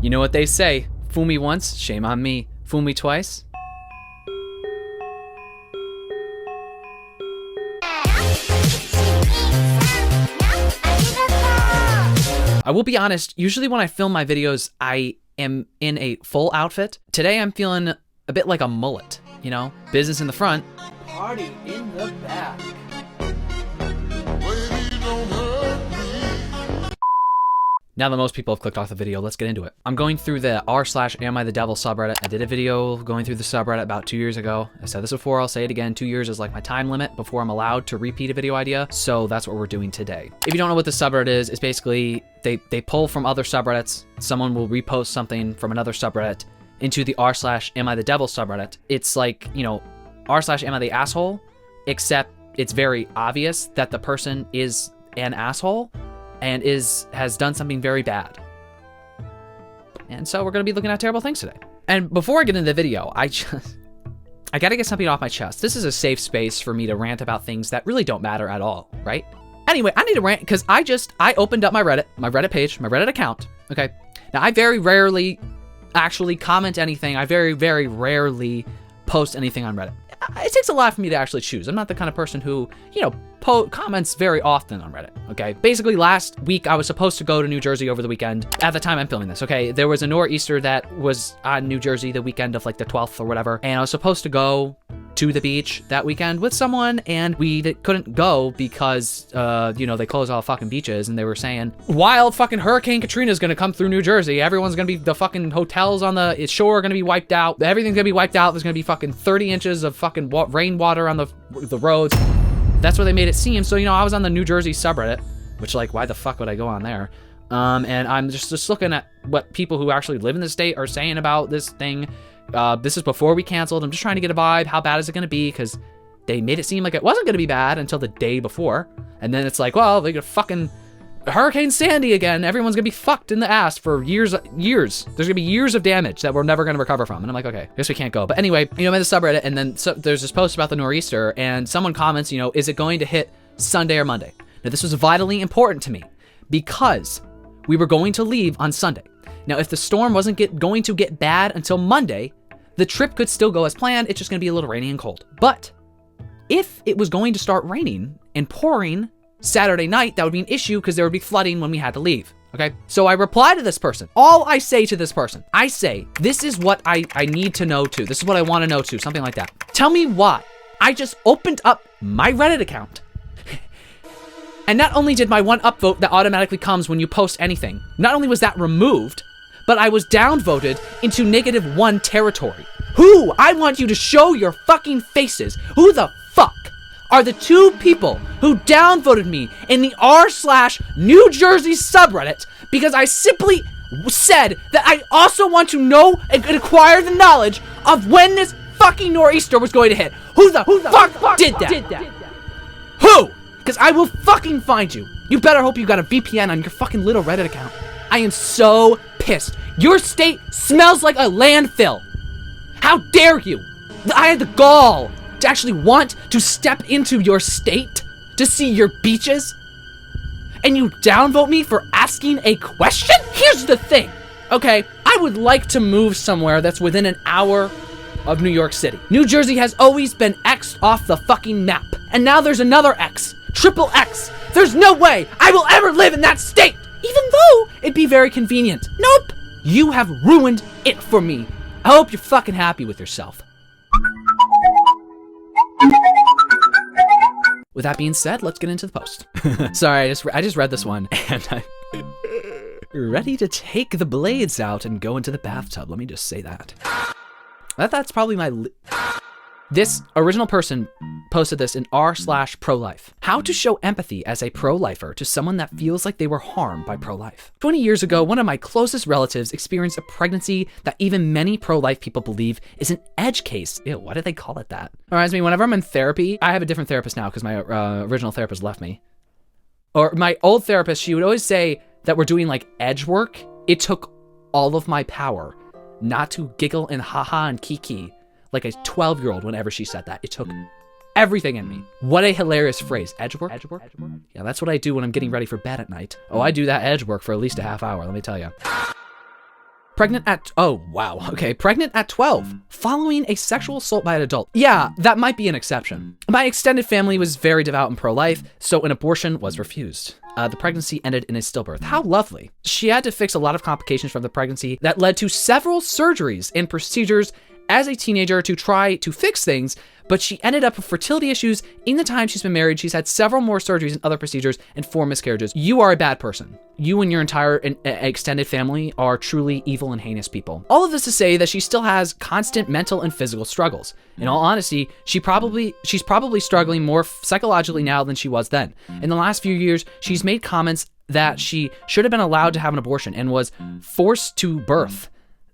You know what they say, fool me once, shame on me. Fool me twice. I will be honest, usually when I film my videos, I am in a full outfit. Today I'm feeling a bit like a mullet, you know? Business in the front, party in the back. Now that most people have clicked off the video, let's get into it. I'm going through the r/am I the devil subreddit. I did a video going through the subreddit about 2 years ago. I said this before, I'll say it again. 2 years is like my time limit before I'm allowed to repeat a video idea. So that's what we're doing today. If you don't know what the subreddit is, it's basically they pull from other subreddits. Someone will repost something from another subreddit into the r/am I the devil subreddit. It's like, you know, r/am I the asshole, except it's very obvious that the person is an asshole and has done something very bad. And so we're gonna be looking at terrible things today. And before I get into the video, I gotta get something off my chest. This is a safe space for me to rant about things that really don't matter at all, right? Anyway, I need to rant because I opened up my Reddit page, my Reddit account, okay? Now I very rarely actually comment anything. I very, very rarely post anything on Reddit. It takes a lot for me to actually choose. I'm not the kind of person who, you know, comments very often on Reddit, okay? Basically, last week, I was supposed to go to New Jersey over the weekend. At the time I'm filming this, okay? There was a nor'easter that was on New Jersey the weekend of like the 12th or whatever, and I was supposed to go to the beach that weekend with someone, and we couldn't go because, you know, they closed all fucking beaches, and they were saying, wild fucking Hurricane Katrina's gonna come through New Jersey. Everyone's gonna be, the fucking hotels on the shore are gonna be wiped out. Everything's gonna be wiped out. There's gonna be fucking 30 inches of fucking rainwater on the roads. That's what they made it seem. So, you know, I was on the New Jersey subreddit, which, like, why the fuck would I go on there? And I'm just looking at what people who actually live in the state are saying about this thing. This is before we canceled. I'm just trying to get a vibe. How bad is it going to be? Because they made it seem like it wasn't going to be bad until the day before. And then it's like, well, they're going to fucking Hurricane Sandy again. Everyone's going to be fucked in the ass for years. There's going to be years of damage that we're never going to recover from. And I'm like, okay, I guess we can't go. But anyway, you know, I'm in the subreddit, and then there's this post about the nor'easter, and someone comments, you know, is it going to hit Sunday or Monday? Now, this was vitally important to me because we were going to leave on Sunday. Now, if the storm wasn't going to get bad until Monday, the trip could still go as planned. It's just going to be a little rainy and cold. But if it was going to start raining and pouring Saturday night, that would be an issue because there would be flooding when we had to leave, okay? So I reply to this person. All I say to this person, I say, this is what I need to know too. This is what I want to know too, something like that. Tell me why. I just opened up my Reddit account. And not only did my one upvote that automatically comes when you post anything, not only was that removed, but I was downvoted into -1 territory. Who? I want you to show your fucking faces. Who the fuck are the two people who downvoted me in the r/New Jersey subreddit because I simply said that I also want to know and acquire the knowledge of when this fucking nor'easter was going to hit? Who the fuck did that? Who? Because I will fucking find you. You better hope you got a VPN on your fucking little Reddit account. I am so pissed. Your state smells like a landfill. How dare you? I had the gall to actually want to step into your state to see your beaches, and you downvote me for asking a question? Here's the thing, okay? I would like to move somewhere that's within an hour of New York City. New Jersey has always been X'd off the fucking map, and now there's another X, triple X. There's no way I will ever live in that state, even though it'd be very convenient. Nope, you have ruined it for me. I hope you're fucking happy with yourself. With that being said, let's get into the post. Sorry, I just read this one, and I'm ready to take the blades out and go into the bathtub. Let me just say that. That's probably my... This original person posted this in r/pro-life. How to show empathy as a pro-lifer to someone that feels like they were harmed by pro-life. 20 years ago, one of my closest relatives experienced a pregnancy that even many pro-life people believe is an edge case. Ew, why did they call it that? Reminds me, whenever I'm in therapy, I have a different therapist now because my original therapist left me. Or my old therapist, she would always say that we're doing like edge work. It took all of my power not to giggle and haha and kiki like a 12-year-old whenever she said that. It took everything in me. What a hilarious phrase. Edge work? Edge work? Yeah, that's what I do when I'm getting ready for bed at night. Oh, I do that edge work for at least a half hour, let me tell you. Pregnant at, oh, wow, okay. Pregnant at 12, following a sexual assault by an adult. Yeah, that might be an exception. My extended family was very devout and pro-life, so an abortion was refused. The pregnancy ended in a stillbirth. How lovely. She had to fix a lot of complications from the pregnancy that led to several surgeries and procedures as a teenager to try to fix things, but she ended up with fertility issues. In the time she's been married, she's had several more surgeries and other procedures and 4 miscarriages. You are a bad person. You and your entire extended family are truly evil and heinous people. All of this to say that she still has constant mental and physical struggles. In all honesty, she's probably struggling more psychologically now than she was then. In the last few years, she's made comments that she should have been allowed to have an abortion and was forced to birth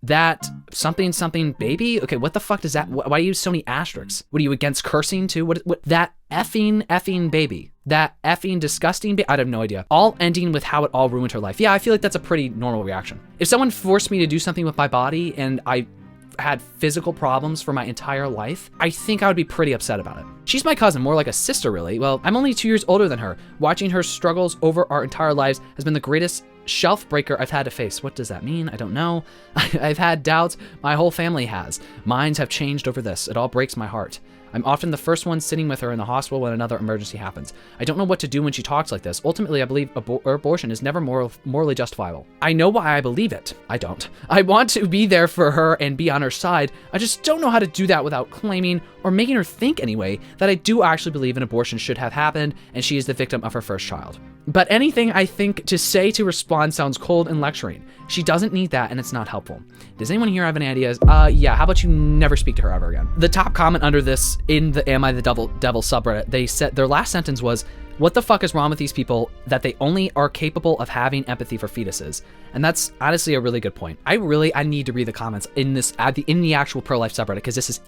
that something baby. Okay, what the fuck does that, why do you use so many asterisks? What are you against cursing too? What that effing baby, that effing disgusting baby? I have no idea. All ending with how it all ruined her life. Yeah, I feel like that's a pretty normal reaction. If someone forced me to do something with my body and I had physical problems for my entire life, I think I would be pretty upset about it. She's my cousin, more like a sister really. Well, I'm only 2 years older than her. Watching her struggles over our entire lives has been the greatest shelf breaker I've had to face. What does that mean? I don't know. I've had doubts. My whole family has. Minds have changed over this. It all breaks my heart. I'm often the first one sitting with her in the hospital when another emergency happens. I don't know what to do when she talks like this. Ultimately, I believe abortion is never morally justifiable. I know why I believe it. I don't. I want to be there for her and be on her side. I just don't know how to do that without claiming, or making her think anyway, that I do actually believe an abortion should have happened and she is the victim of her first child. But anything I think to say to respond sounds cold and lecturing. She doesn't need that and it's not helpful. Does anyone here have any ideas? Yeah, how about you never speak to her ever again? The top comment under this in the Am I the Devil subreddit, they said their last sentence was, what the fuck is wrong with these people that they only are capable of having empathy for fetuses? And that's honestly a really good point. I need to read the comments in this, in the actual pro-life subreddit, because this is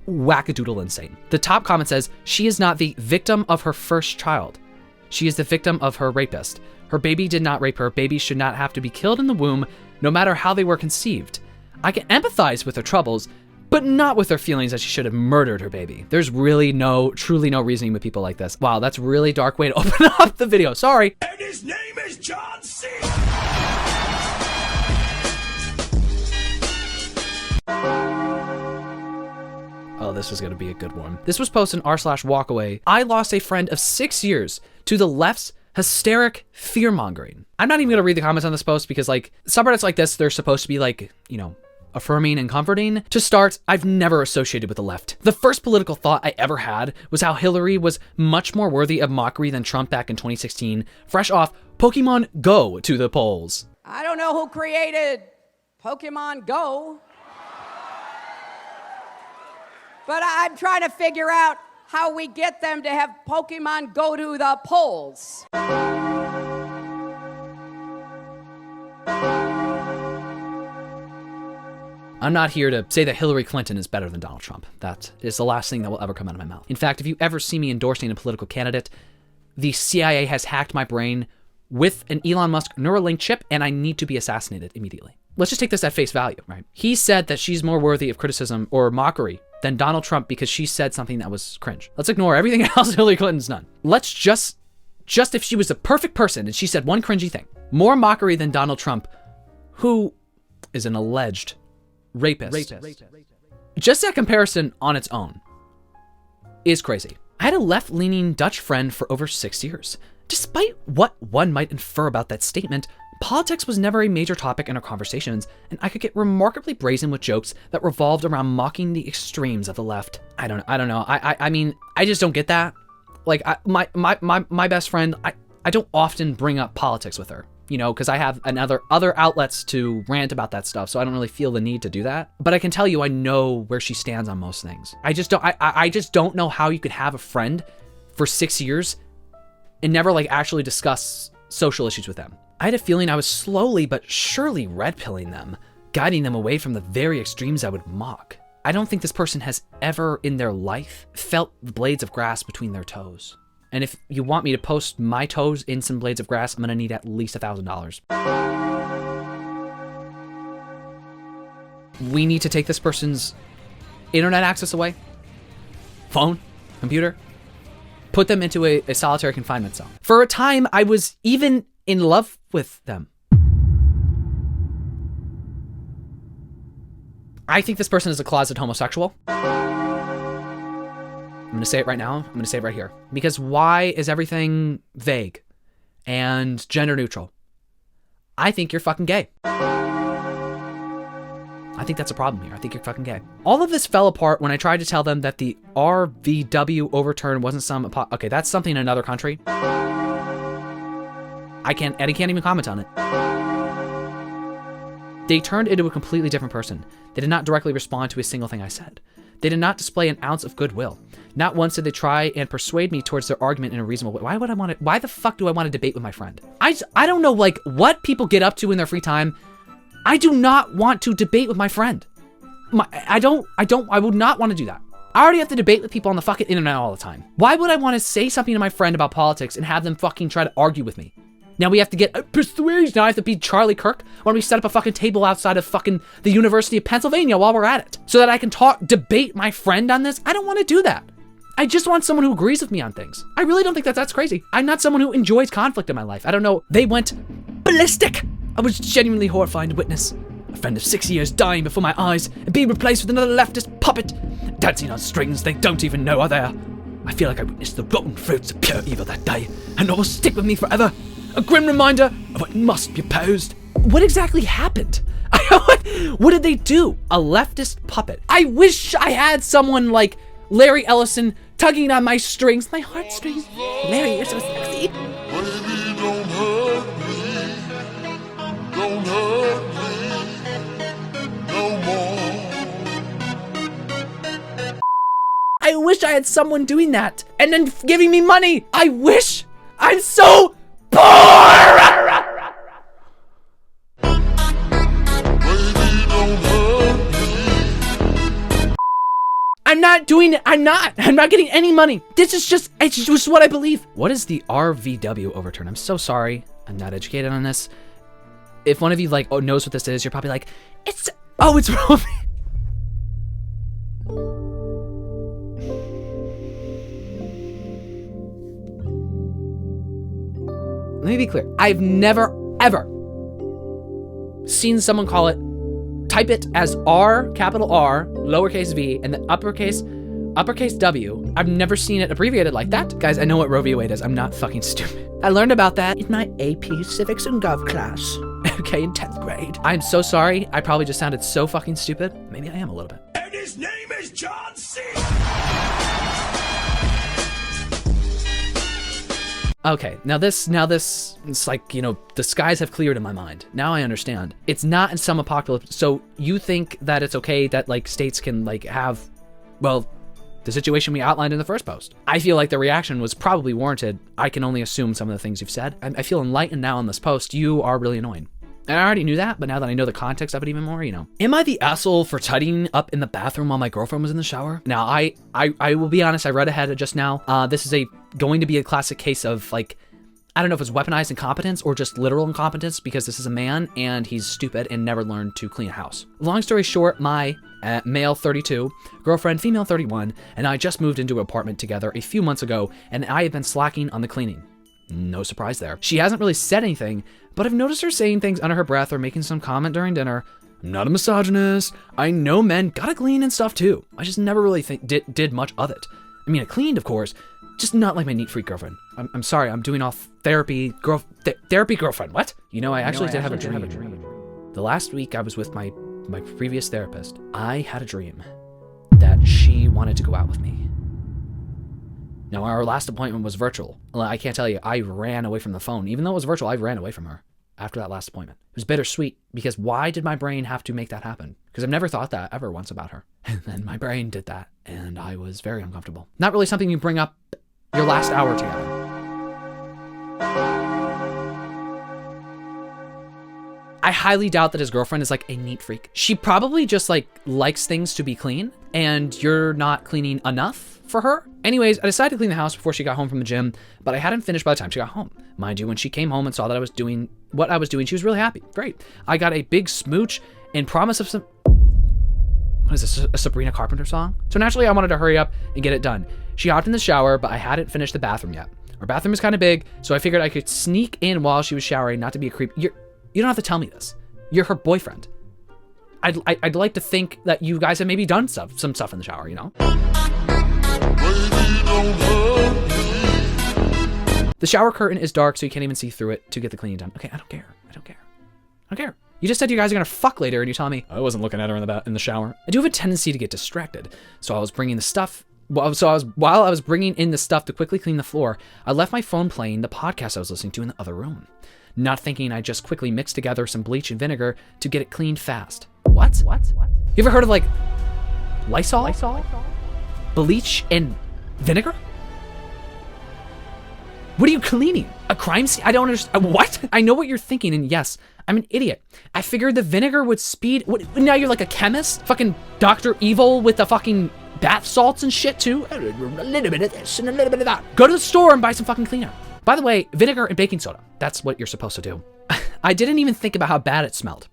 wackadoodle insane. The top comment says, she is not the victim of her first child. She is the victim of her rapist. Her baby did not rape her. Babies should not have to be killed in the womb, no matter how they were conceived. I can empathize with her troubles, but not with her feelings that she should have murdered her baby. There's really truly no reasoning with people like this. Wow, that's a really dark way to open up the video. Sorry. And his name is John C. Oh, this is gonna be a good one. This was posted in r/walkaway. I lost a friend of 6 years to the left's hysteric fear-mongering. I'm not even gonna read the comments on this post because like subreddits like this, they're supposed to be like, you know, affirming and comforting. To start, I've never associated with the left. The first political thought I ever had was how Hillary was much more worthy of mockery than Trump back in 2016, fresh off Pokemon Go to the polls. I don't know who created Pokemon Go, but I'm trying to figure out how we get them to have Pokemon go to the polls. I'm not here to say that Hillary Clinton is better than Donald Trump. That is the last thing that will ever come out of my mouth. In fact, if you ever see me endorsing a political candidate, the CIA has hacked my brain with an Elon Musk Neuralink chip, and I need to be assassinated immediately. Let's just take this at face value, right? He said that she's more worthy of criticism or mockery than Donald Trump because she said something that was cringe. Let's ignore everything else Hillary Clinton's done. Let's just if she was a perfect person and she said one cringy thing, more mockery than Donald Trump, who is an alleged rapist. Just that comparison on its own is crazy. I had a left-leaning Dutch friend for over 6 years. Despite what one might infer about that statement, politics was never a major topic in our conversations, and I could get remarkably brazen with jokes that revolved around mocking the extremes of the left. I don't know. I mean, I just don't get that. Like, my best friend, I don't often bring up politics with her, you know, because I have other outlets to rant about that stuff, so I don't really feel the need to do that. But I can tell you, I know where she stands on most things. I just don't know how you could have a friend for 6 years and never like actually discuss social issues with them. I had a feeling I was slowly but surely red-pilling them, guiding them away from the very extremes I would mock. I don't think this person has ever in their life felt the blades of grass between their toes. And if you want me to post my toes in some blades of grass, I'm gonna need at least $1,000. We need to take this person's internet access away, phone, computer, put them into a solitary confinement cell. For a time, I was even in love with them. I think this person is a closet homosexual. I'm gonna say it right now. I'm gonna say it right here. Because why is everything vague and gender neutral? I think you're fucking gay. I think that's a problem here. I think you're fucking gay. All of this fell apart when I tried to tell them that the RVW overturn wasn't some... Okay, that's something in another country. Eddie can't even comment on it. They turned into a completely different person. They did not directly respond to a single thing I said. They did not display an ounce of goodwill. Not once did they try and persuade me towards their argument in a reasonable way. Why the fuck do I want to debate with my friend? I don't know, like, what people get up to in their free time. I do not want to debate with my friend. I would not want to do that. I already have to debate with people on the fucking internet all the time. Why would I want to say something to my friend about politics and have them fucking try to argue with me? Now we have to get persuasion. Now I have to be Charlie Kirk when we set up a fucking table outside of fucking the University of Pennsylvania while we're at it. So that I can debate my friend on this. I don't want to do that. I just want someone who agrees with me on things. I really don't think that's crazy. I'm not someone who enjoys conflict in my life. I don't know. They went ballistic. I was genuinely horrified to witness a friend of 6 years dying before my eyes and being replaced with another leftist puppet dancing on strings they don't even know are there. I feel like I witnessed the rotten fruits of pure evil that day, and it will stick with me forever. A grim reminder of what must be opposed. What exactly happened? What did they do? A leftist puppet. I wish I had someone like Larry Ellison tugging on my strings, my heartstrings. Larry, you're so sexy. Baby, don't hurt me. Don't hurt me no more. I wish I had someone doing that and then giving me money. I wish. I'm so poor. I'm not doing it. I'm not getting any money. It's just what I believe. What is the RVW overturn? I'm so sorry. I'm not educated on this. If one of you like knows what this is, you're probably like, it's Roe v. Let me be clear. I've never, ever seen someone call it, type it as R, capital R, lowercase v, and then uppercase W. I've never seen it abbreviated like that. Guys, I know what Roe v. Wade is. I'm not fucking stupid. I learned about that in my AP Civics and Gov class. Okay, in 10th grade. I'm so sorry. I probably just sounded so fucking stupid. Maybe I am a little bit. And his name is John C. Okay, now this, it's like, you know, the skies have cleared in my mind. Now I understand. It's not in some apocalypse. So you think that it's okay that like states can like have, well, the situation we outlined in the first post. I feel like the reaction was probably warranted. I can only assume some of the things you've said. I feel enlightened now on this post. You are really annoying. And I already knew that, but now that I know the context of it even more, you know. Am I the asshole for tidying up in the bathroom while my girlfriend was in the shower? Now, I will be honest, I read ahead just now. This is going to be a classic case of like, I don't know if it's weaponized incompetence or just literal incompetence because this is a man and he's stupid and never learned to clean a house. Long story short, my male 32, girlfriend female 31, and I just moved into an apartment together a few months ago and I have been slacking on the cleaning. No surprise there. She hasn't really said anything, but I've noticed her saying things under her breath or making some comment during dinner. I'm not a misogynist. I know men gotta clean and stuff too. I just never really did much of it. I mean, I cleaned, of course, just not like my neat freak girlfriend. I'm sorry, I'm doing off therapy girlfriend. What? You know, I actually did have a dream. The last week I was with my previous therapist, I had a dream that she wanted to go out with me. Now, our last appointment was virtual. I can't tell you, I ran away from the phone. Even though it was virtual, I ran away from her after that last appointment. It was bittersweet because why did my brain have to make that happen? Because I've never thought that ever once about her. And then my brain did that and I was very uncomfortable. Not really something you bring up your last hour together. I highly doubt that his girlfriend is like a neat freak. She probably just like likes things to be clean and you're not cleaning enough for her. Anyways, I decided to clean the house before she got home from the gym, but I hadn't finished by the time she got home. Mind you, when she came home and saw that I was doing what I was doing, she was really happy. Great. I got a big smooch and promise of some... What is this, a Sabrina Carpenter song? So naturally, I wanted to hurry up and get it done. She hopped in the shower, but I hadn't finished the bathroom yet. Our bathroom is kind of big, so I figured I could sneak in while she was showering, not to be a creep. You don't have to tell me this. You're her boyfriend. I'd like to think that you guys have maybe done some stuff in the shower, you know? Baby, don't hurt me. The shower curtain is dark, so you can't even see through it to get the cleaning done. Okay, I don't care. I don't care. I don't care. You just said you guys are gonna fuck later, and you're telling me I wasn't looking at her in the shower. I do have a tendency to get distracted, so I was bringing the stuff. While I was bringing in the stuff to quickly clean the floor, I left my phone playing the podcast I was listening to in the other room, not thinking I just quickly mixed together some bleach and vinegar to get it cleaned fast. What? You ever heard of like Lysol? Bleach and vinegar? What are you cleaning? A crime scene? I don't understand. What? I know what you're thinking, and yes, I'm an idiot. I figured the vinegar would speed. What, now you're like a chemist? Fucking Dr. Evil with the fucking bath salts and shit too? A little bit of this and a little bit of that. Go to the store and buy some fucking cleaner. By the way, vinegar and baking soda. That's what you're supposed to do. I didn't even think about how bad it smelled.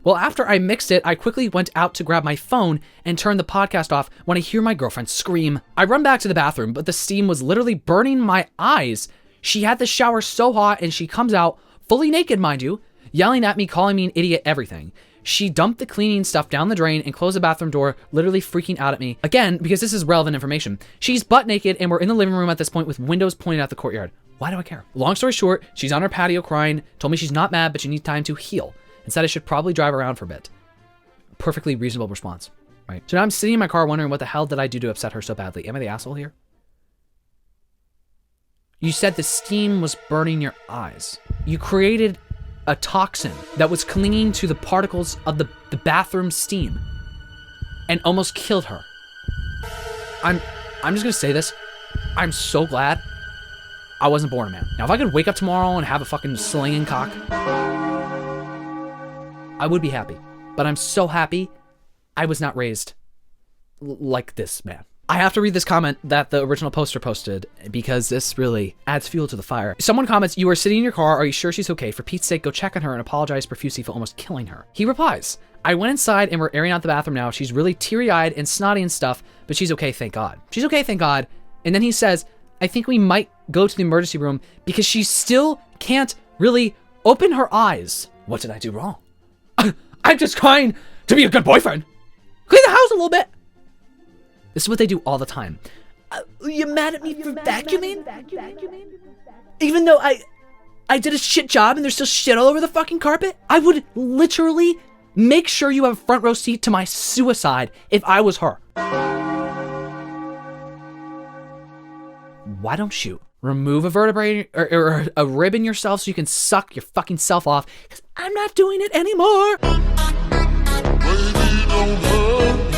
Well, after I mixed it, I quickly went out to grab my phone and turn the podcast off when I hear my girlfriend scream. I run back to the bathroom, but the steam was literally burning my eyes. She had the shower so hot, and she comes out, fully naked, mind you, yelling at me, calling me an idiot, everything. She dumped the cleaning stuff down the drain and closed the bathroom door, literally freaking out at me. Again, because this is relevant information. She's butt naked, and we're in the living room at this point with windows pointed at the courtyard. Why do I care? Long story short, she's on her patio crying, told me she's not mad, but she needs time to heal, and said I should probably drive around for a bit. Perfectly reasonable response, right? So now I'm sitting in my car wondering what the hell did I do to upset her so badly? Am I the asshole here? You said the steam was burning your eyes. You created a toxin that was clinging to the particles of the bathroom steam and almost killed her. I'm just gonna say this. I'm so glad I wasn't born a man. Now, if I could wake up tomorrow and have a fucking slinging cock, I would be happy. But I'm so happy I was not raised like this man. I have to read this comment that the original poster posted because this really adds fuel to the fire. Someone comments, "You are sitting in your car. Are you sure she's okay? For Pete's sake, go check on her and apologize profusely for almost killing her." He replies, "I went inside and we're airing out the bathroom now. She's really teary-eyed and snotty and stuff, but she's okay, thank God." She's okay, thank God. And then he says, "I think we might go to the emergency room because she still can't really open her eyes." What did I do wrong? I'm just trying to be a good boyfriend. Clean the house a little bit. This is what they do all the time. You mad at me for vacuuming? Even though I did a shit job and there's still shit all over the fucking carpet? I would literally make sure you have a front row seat to my suicide if I was her. Why don't you remove a vertebrae or a rib in yourself so you can suck your fucking self off? Because I'm not doing it anymore. Baby, don't hurt me.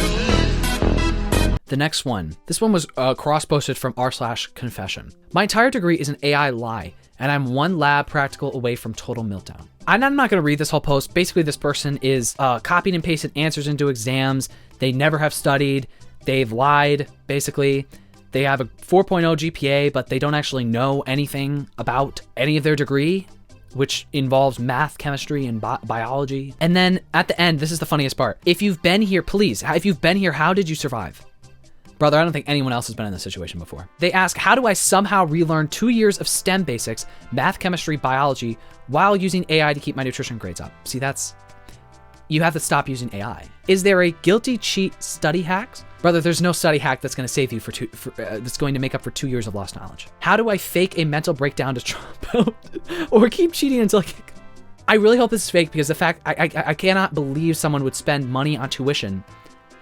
The next one. This one was cross-posted from r/confession. My entire degree is an AI lie, and I'm one lab practical away from total meltdown. I'm not going to read this whole post. Basically, this person is copied and pasted answers into exams. They never have studied. They've lied, basically. They have a 4.0 GPA, but they don't actually know anything about any of their degree, which involves math, chemistry, and biology. And then at the end, this is the funniest part. If you've been here, please, if you've been here, how did you survive? Brother, I don't think anyone else has been in this situation before. They ask, how do I somehow relearn 2 years of STEM basics, math, chemistry, biology, while using AI to keep my nutrition grades up? See, you have to stop using AI. Is there a guilty cheat study hacks? Brother, there's no study hack that's going to save you that's going to make up for 2 years of lost knowledge. How do I fake a mental breakdown to drop out or keep cheating until I really hope this is fake, because the fact I cannot believe someone would spend money on tuition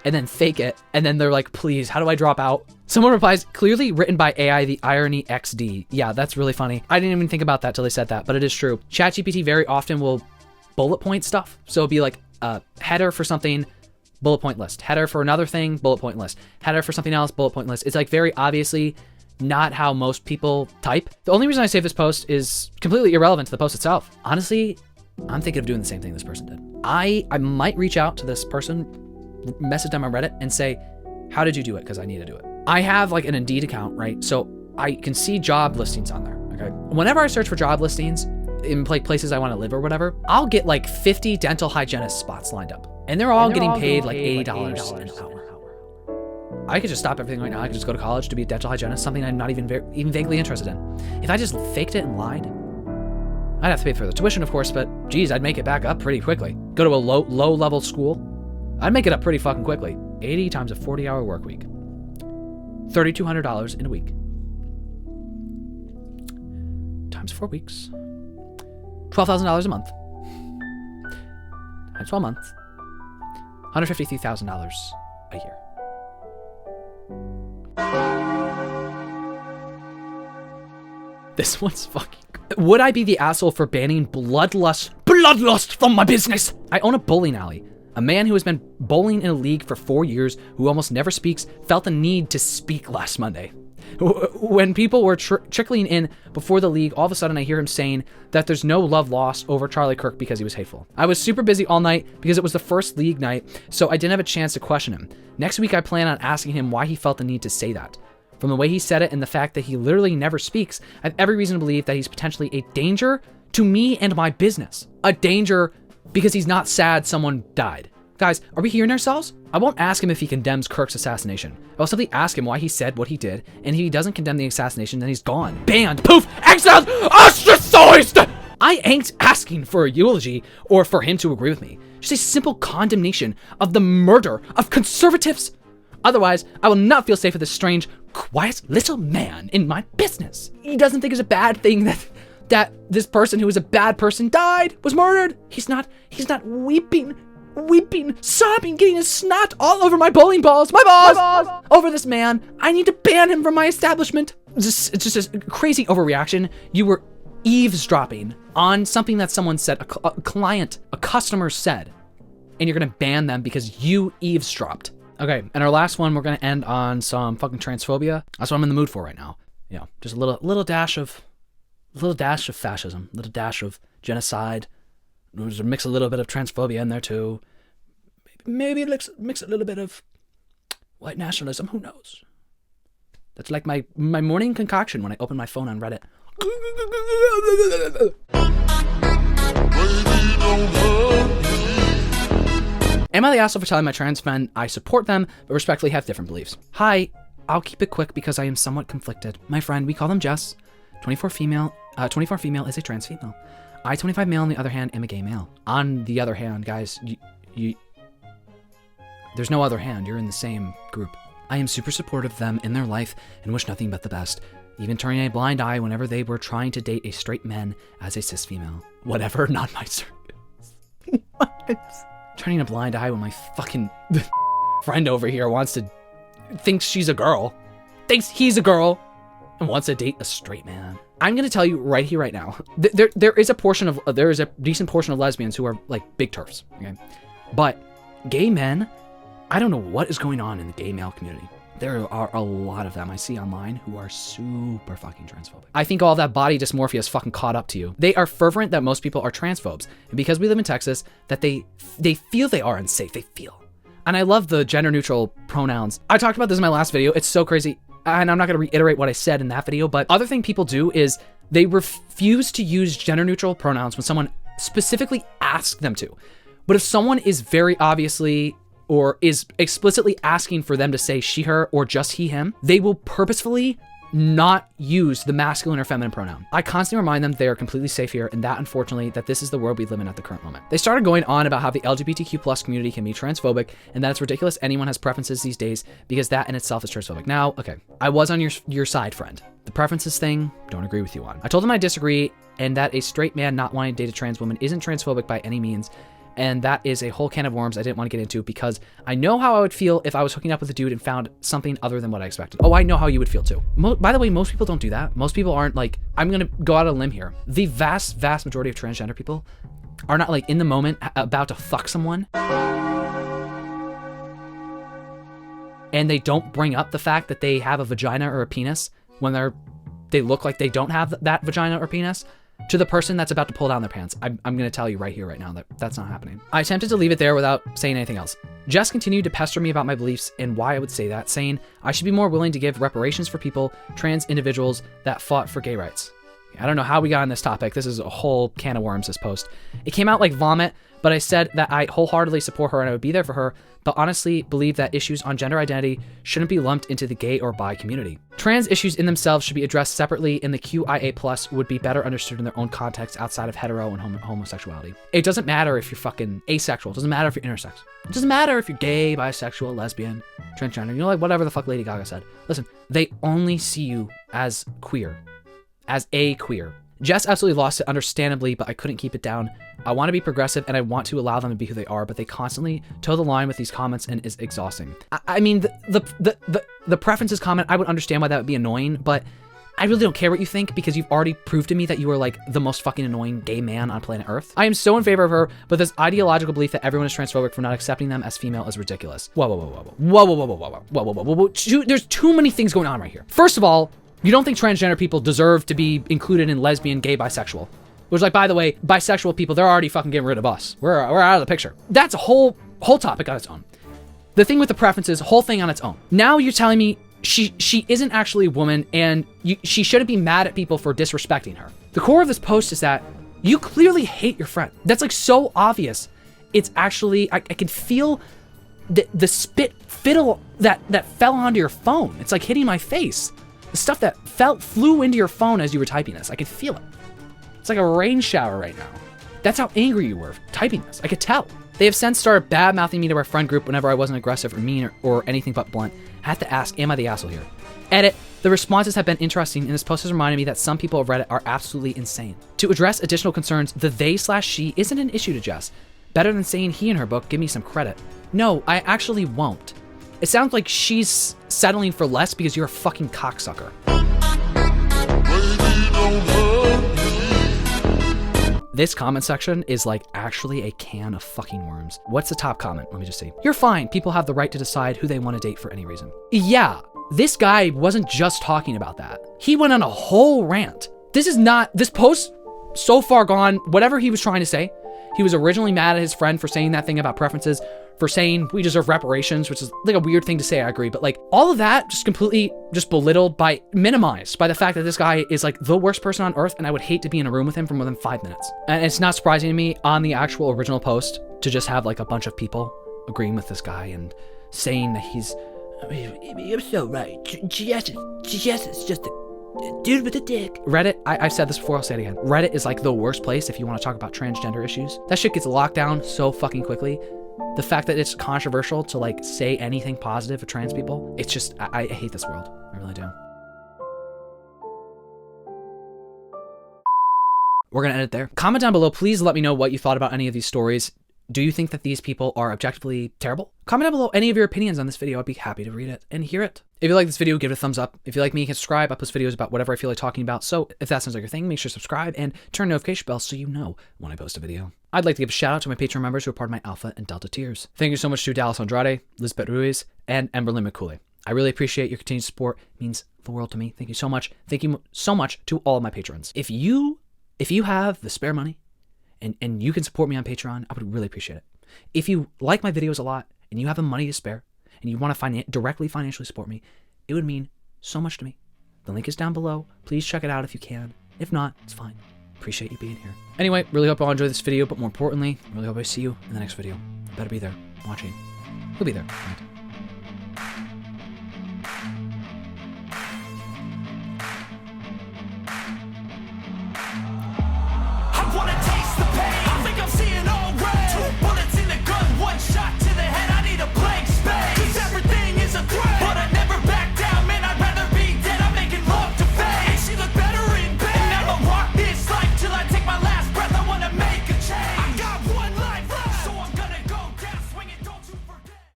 and then fake it, and then they're like, please, how do I drop out? Someone replies, clearly written by AI, the irony XD. Yeah, that's really funny. I didn't even think about that till they said that, but it is true. ChatGPT very often will bullet point stuff. So it'll be like a header for something, bullet point list. Header for another thing, bullet point list. Header for something else, bullet point list. It's like very obviously not how most people type. The only reason I save this post is completely irrelevant to the post itself. Honestly, I'm thinking of doing the same thing this person did. I might reach out to this person, message them on Reddit and say, how did you do it? Because I need to do it. I have like an Indeed account, right? So I can see job listings on there, okay? Whenever I search for job listings in places I want to live or whatever, I'll get like 50 dental hygienist spots lined up. And they're all getting paid like $80 an hour. I could just stop everything right now. I could just go to college to be a dental hygienist, something I'm not even vaguely interested in. If I just faked it and lied, I'd have to pay for the tuition, of course, but geez, I'd make it back up pretty quickly. Go to a low level school, I'd make it up pretty fucking quickly. 80 times a 40-hour work week. $3,200 in a week. Times 4 weeks. $12,000 a month. Times 12 months. $153,000 a year. This one's fucking... Would I be the asshole for banning bloodlust from my business? I own a bowling alley. A man who has been bowling in a league for 4 years, who almost never speaks, felt the need to speak last Monday. When people were trickling in before the league, all of a sudden I hear him saying that there's no love lost over Charlie Kirk because he was hateful. I was super busy all night because it was the first league night, so I didn't have a chance to question him. Next week I plan on asking him why he felt the need to say that. From the way he said it and the fact that he literally never speaks, I have every reason to believe that he's potentially a danger to me and my business. A danger because he's not sad someone died. Guys, are we hearing ourselves? I won't ask him if he condemns Kirk's assassination. I'll simply ask him why he said what he did, and if he doesn't condemn the assassination, then he's gone. Banned, poof, exiled, ostracized! I ain't asking for a eulogy or for him to agree with me. Just a simple condemnation of the murder of conservatives. Otherwise, I will not feel safe with this strange, quiet little man in my business. He doesn't think it's a bad thing that this person who was a bad person died, was murdered. He's not weeping, sobbing, getting his snot all over my bowling balls, my balls, over this man. I need to ban him from my establishment. It's just a crazy overreaction. You were eavesdropping on something that someone said, a client, a customer said, and you're gonna ban them because you eavesdropped. Okay, and our last one, we're gonna end on some fucking transphobia. That's what I'm in the mood for right now. You know, just a little dash of fascism, little dash of genocide. We'll mix a little bit of transphobia in there too. Maybe mix a little bit of white nationalism. Who knows? That's like my morning concoction when I open my phone on Reddit. Am I the asshole for telling my trans friend I support them, but respectfully have different beliefs? Hi, I'll keep it quick because I am somewhat conflicted. My friend, we call them Jess, 24 female is a trans female. I, 25 male, on the other hand, am a gay male. On the other hand, guys, there's no other hand. You're in the same group. I am super supportive of them in their life and wish nothing but the best, even turning a blind eye whenever they were trying to date a straight man as a cis female. Whatever, not my circus. Turning a blind eye when my fucking friend over here thinks she's a girl, thinks he's a girl, and wants to date a straight man. I'm gonna tell you right here, right now, there is a decent portion of lesbians who are like big turfs, okay? But gay men, I don't know what is going on in the gay male community. There are a lot of them I see online who are super fucking transphobic. I think all that body dysmorphia is fucking caught up to you. They are fervent that most people are transphobes. And because we live in Texas, that they feel they are unsafe, they feel. And I love the gender neutral pronouns. I talked about this in my last video. It's so crazy. And I'm not gonna reiterate what I said in that video, but other thing people do is they refuse to use gender neutral pronouns when someone specifically asks them to. But if someone is very obviously or is explicitly asking for them to say she, her, or just he, him, they will purposefully not use the masculine or feminine pronoun. I constantly remind them they are completely safe here, and that, unfortunately, that this is the world we live in at the current moment. They started going on about how the LGBTQ+ community can be transphobic, and that it's ridiculous anyone has preferences these days, because that in itself is transphobic. Now, okay, I was on your side, friend. The preferences thing, don't agree with you on. I told them I disagree, and that a straight man not wanting to date a trans woman isn't transphobic by any means, and that is a whole can of worms I didn't want to get into because I know how I would feel if I was hooking up with a dude and found something other than what I expected. Oh, I know how you would feel too. By the way, most people don't do that. Most people aren't like, I'm gonna go out on a limb here. The vast majority of transgender people are not like in the moment about to fuck someone. And they don't bring up the fact that they have a vagina or a penis when they look like they don't have that vagina or penis. To the person that's about to pull down their pants. I'm gonna tell you right here, right now, that that's not happening. I attempted to leave it there without saying anything else. Jess continued to pester me about my beliefs and why I would say that, saying I should be more willing to give reparations for people, trans individuals that fought for gay rights. I don't know how we got on this topic. This is a whole can of worms, this post. It came out like vomit, but I said that I wholeheartedly support her and I would be there for her, but honestly believe that issues on gender identity shouldn't be lumped into the gay or bi community. Trans issues in themselves should be addressed separately, and the QIA+ would be better understood in their own context outside of hetero and homosexuality. It doesn't matter if you're fucking asexual. It doesn't matter if you're intersex. It doesn't matter if you're gay, bisexual, lesbian, transgender, you know, like whatever the fuck Lady Gaga said. Listen, they only see you as queer. As a queer. Jess absolutely lost it, understandably, but I couldn't keep it down. I want to be progressive and I want to allow them to be who they are, but they constantly toe the line with these comments and is exhausting. I mean, the preferences comment, I would understand why that would be annoying, but I really don't care what you think because you've already proved to me that you are like the most fucking annoying gay man on planet Earth. I am so in favor of her, but this ideological belief that everyone is transphobic for not accepting them as female is ridiculous. Whoa. There's too many things going on right here. First of all, you don't think transgender people deserve to be included in lesbian, gay, bisexual. Which, like, by the way, bisexual people, they're already fucking getting rid of us. We're out of the picture. That's a whole topic on its own. The thing with the preferences, whole thing on its own. Now you're telling me she isn't actually a woman and she shouldn't be mad at people for disrespecting her. The core of this post is that you clearly hate your friend. That's like so obvious. It's actually, I can feel the fiddle that fell onto your phone. It's like hitting my face. The stuff that flew into your phone as you were typing this. I could feel it. It's like a rain shower right now. That's how angry you were typing this. I could tell. They have since started bad-mouthing me to our friend group whenever I wasn't aggressive or mean or anything but blunt. I have to ask, am I the asshole here? Edit. The responses have been interesting, and this post has reminded me that some people of Reddit are absolutely insane. To address additional concerns, the they/she isn't an issue to Jess. Better than saying he in her book, give me some credit. No, I actually won't. It sounds like she's settling for less because you're a fucking cocksucker. This comment section is like actually a can of fucking worms. What's the top comment? Let me just see. You're fine. People have the right to decide who they want to date for any reason. Yeah, this guy wasn't just talking about that. He went on a whole rant. This post so far gone, whatever he was trying to say. He was originally mad at his friend for saying that thing about preferences, for saying we deserve reparations, which is like a weird thing to say, I agree. But like all of that just completely belittled minimized by the fact that this guy is like the worst person on earth and I would hate to be in a room with him for more than 5 minutes. And it's not surprising to me on the actual original post to just have like a bunch of people agreeing with this guy and saying that you're so right. Jess is just a dude with a dick. Reddit, I've said this before, I'll say it again. Reddit is like the worst place if you want to talk about transgender issues. That shit gets locked down so fucking quickly. The fact that it's controversial to like say anything positive of trans people, it's just, I hate this world. I really do. We're gonna end it there. Comment down below, please let me know what you thought about any of these stories. Do you think that these people are objectively terrible? Comment down below any of your opinions on this video. I'd be happy to read it and hear it. If you like this video, give it a thumbs up. If you like me, hit subscribe. I post videos about whatever I feel like talking about. So if that sounds like your thing, make sure to subscribe and turn notification bell so you know when I post a video. I'd like to give a shout out to my Patreon members who are part of my Alpha and Delta tiers. Thank you so much to Dallas Andrade, Lisbeth Ruiz, and Emberlyn McCooley. I really appreciate your continued support. It means the world to me. Thank you so much. Thank you so much to all of my patrons. If you have the spare money and you can support me on Patreon, I would really appreciate it. If you like my videos a lot and you have the money to spare and you want to directly financially support me, it would mean so much to me. The link is down below. Please check it out if you can. If not, it's fine. Appreciate you being here. Anyway, really hope you all enjoyed this video, but more importantly, really hope I see you in the next video. You better be there watching. You'll be there, right?